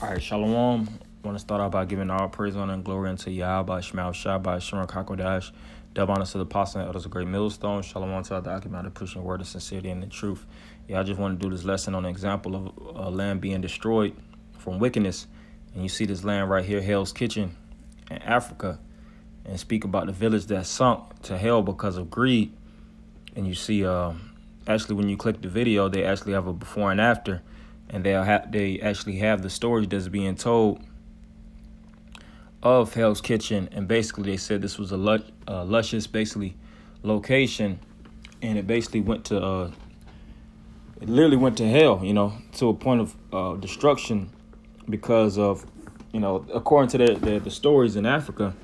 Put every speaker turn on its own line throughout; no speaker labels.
All right, Shalom. I want to start out by giving all praise, honor, and glory unto Yahweh, Shema, Shabbat, Shem, Kakodash. Dub honor to the apostle and elders of Great Millstone. Shalom to the occupant pushing word of sincerity and the truth. Yeah, I just want to do this lesson on an example of land being destroyed from wickedness. And you see this land right here, Hell's Kitchen in Africa, and speak about the village that sunk to hell because of greed. And you see, actually, when you click the video, they actually have a before and after, and they actually have the story that's being told of Hell's Kitchen. And basically, they said this was a luscious, basically, location, and it basically went to it literally went to hell, to a point of destruction because of, according to the stories in Africa,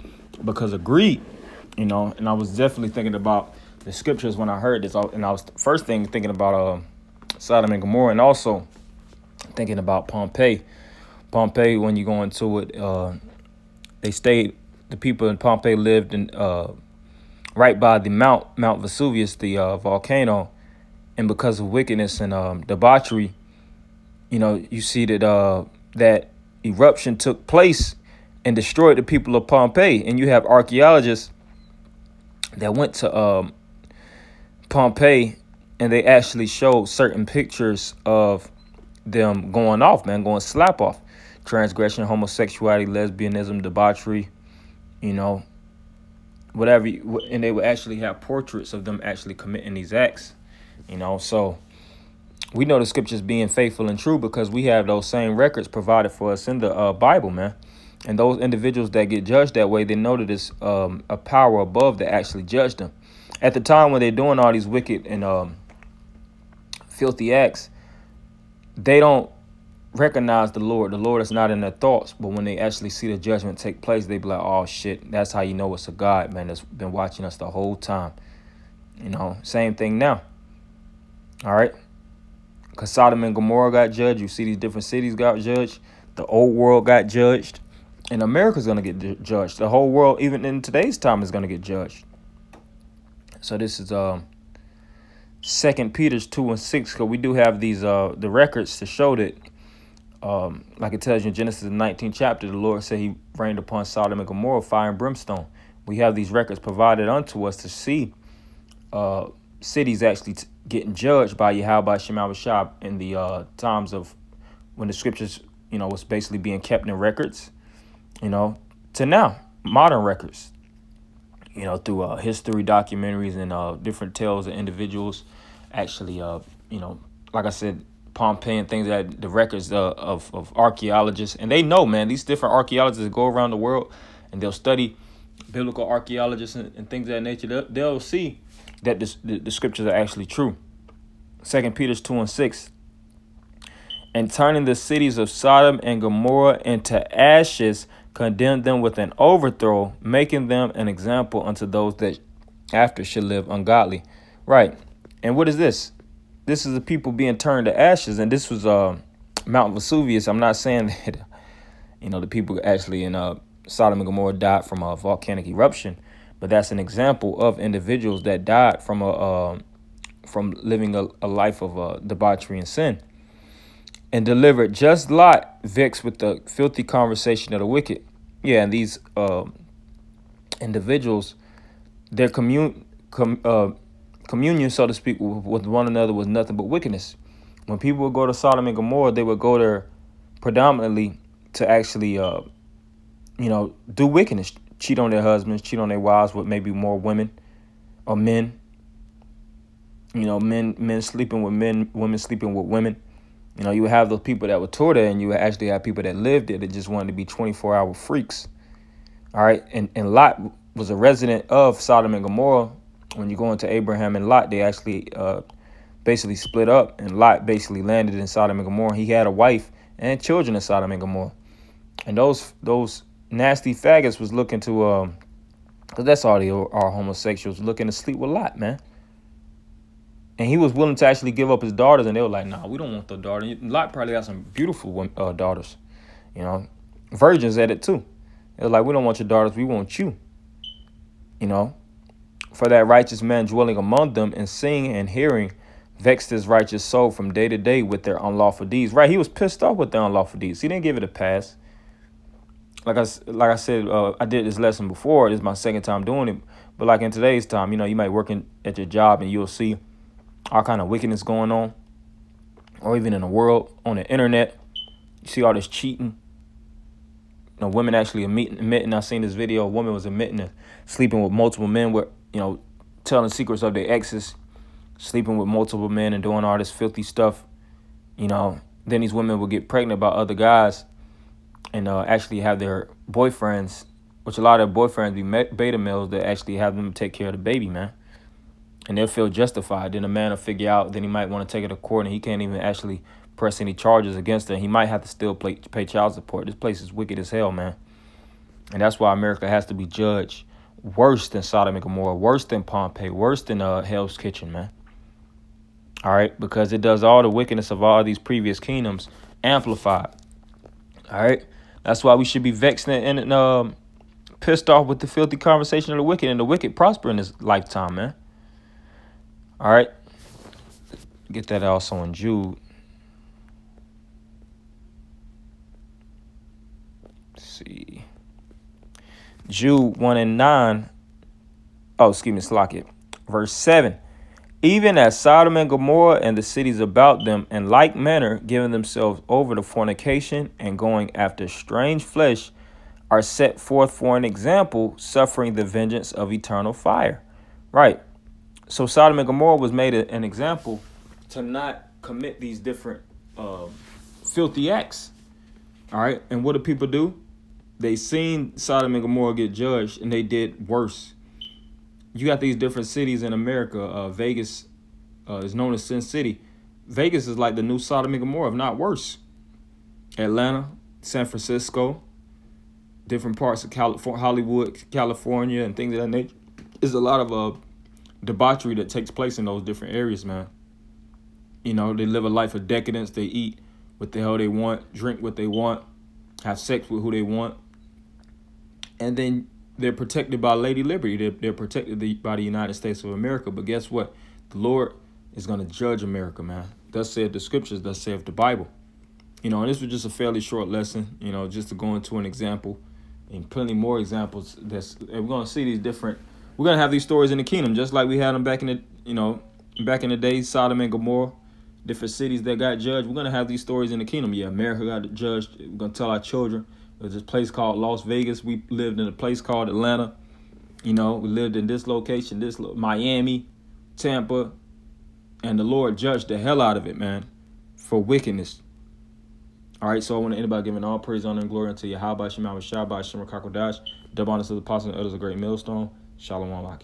because of greed, And I was definitely thinking about the scriptures when I heard this, and I was first thing thinking about Sodom and Gomorrah, and also thinking about Pompeii. Pompeii, when you go into it, the people in Pompeii lived in right by the Mount Vesuvius, the volcano, and because of wickedness and debauchery, you see that that eruption took place and destroyed the people of Pompeii. And you have archaeologists that went to Pompeii, and they actually showed certain pictures of them going off, man, going slap off, transgression, homosexuality, lesbianism, debauchery, whatever. And they would actually have portraits of them actually committing these acts, So we know the scriptures being faithful and true because we have those same records provided for us in the Bible, man. And those individuals that get judged that way, they know that it's a power above that actually judge them. At the time when they're doing all these wicked and filthy acts, they don't recognize the Lord. The Lord is not in their thoughts. But when they actually see the judgment take place, they be like, oh, shit, that's how you know it's a God, man, that's been watching us the whole time. Same thing now. All right. Because Sodom and Gomorrah got judged. You see these different cities got judged. The old world got judged. And America's going to get judged. The whole world, even in today's time, is going to get judged. So this is 2 Peter 2:6, because we do have these the records to show that, like it tells you in Genesis the 19th chapter, the Lord said he rained upon Sodom and Gomorrah fire and brimstone. We have these records provided unto us to see cities actually getting judged by Yahweh Shema Shab in the times of when the scriptures, was basically being kept in records, to now, modern records, through history documentaries and different tales of individuals actually, like I said, Pompeii and things that the records of archaeologists. And they know, man, these different archaeologists go around the world and they'll study biblical archaeologists and things of that nature. They'll see that the scriptures are actually true. 2 Peter 2:6. And turning the cities of Sodom and Gomorrah into ashes, condemned them with an overthrow, making them an example unto those that after should live ungodly. Right. And what is this? This is the people being turned to ashes. And this was Mount Vesuvius. I'm not saying that, the people actually in Sodom and Gomorrah died from a volcanic eruption, but that's an example of individuals that died from from living a life of debauchery and sin. And delivered just Lot vexed with the filthy conversation of the wicked. Yeah, and these individuals, their communion, so to speak, with one another was nothing but wickedness. When people would go to Sodom and Gomorrah, they would go there predominantly to actually, do wickedness, cheat on their husbands, cheat on their wives with maybe more women or men. Men sleeping with men, women sleeping with women. You would have those people that would tour there, and you would actually have people that lived there that just wanted to be 24-hour freaks. All right. And Lot was a resident of Sodom and Gomorrah. When you go into Abraham and Lot, they actually basically split up, and Lot basically landed in Sodom and Gomorrah. He had a wife and children in Sodom and Gomorrah. And those nasty faggots was looking to, because that's all they are, homosexuals, looking to sleep with Lot, man. And he was willing to actually give up his daughters, and they were like, nah, we don't want the daughter. Lot probably got some beautiful daughters, virgins at it too. They were like, we don't want your daughters, we want you, for that righteous man dwelling among them and seeing and hearing vexed his righteous soul from day to day with their unlawful deeds. Right, he was pissed off with their unlawful deeds. He didn't give it a pass. Like I said, I did this lesson before. This is my second time doing it. But like in today's time, you might work at your job and you'll see all kind of wickedness going on, or even in the world, on the internet. You see all this cheating. Women actually admitting. I seen this video. A woman was admitting to sleeping with multiple men, with telling secrets of their exes, sleeping with multiple men and doing all this filthy stuff. Then these women will get pregnant by other guys and actually have their boyfriends, which a lot of their boyfriends be beta males, that actually have them take care of the baby, man. And they'll feel justified. Then the man will figure out, then he might want to take it to court, and he can't even actually press any charges against her. He might have to still pay child support. This place is wicked as hell, man. And that's why America has to be judged worse than Sodom and Gomorrah, worse than Pompeii, worse than Hell's Kitchen, man. All right, because it does all the wickedness of all these previous kingdoms amplified. All right, that's why we should be vexed and pissed off with the filthy conversation of the wicked, and the wicked prosper in this lifetime, man. All right, get that also in Jude. Let's see, Jude 1:9. Oh, excuse me, Slack it. Verse 7. Even as Sodom and Gomorrah and the cities about them, in like manner, giving themselves over to fornication and going after strange flesh, are set forth for an example, suffering the vengeance of eternal fire. Right. So Sodom and Gomorrah was made an example to not commit these different filthy acts. All right. And what do people do? They seen Sodom and Gomorrah get judged, and they did worse. You got these different cities in America. Vegas is known as Sin City. Vegas is like the new Sodom and Gomorrah, if not worse. Atlanta, San Francisco, different parts of Hollywood, California, and things of that nature. There's a lot of debauchery that takes place in those different areas, man. They live a life of decadence. They eat what the hell they want, drink what they want, have sex with who they want. And then they're protected by Lady Liberty. They're protected by the United States of America. But guess what? The Lord is going to judge America, man. Thus saith the scriptures, thus saith the Bible. And this was just a fairly short lesson, just to go into an example, and plenty more examples. We're going to see these different, we're going to have these stories in the kingdom, just like we had them back in the days, Sodom and Gomorrah, different cities that got judged. We're going to have these stories in the kingdom. Yeah, America got judged. We're going to tell our children. There's this place called Las Vegas. We lived in a place called Atlanta. We lived in this location, Miami, Tampa. And the Lord judged the hell out of it, man, for wickedness. All right, so I want to end by giving all praise, honor, and glory unto Yahweh, Shema, Shabbat, Shema, Kakodash, double honors to the apostles and others, a great millstone. Shalom, Alakim.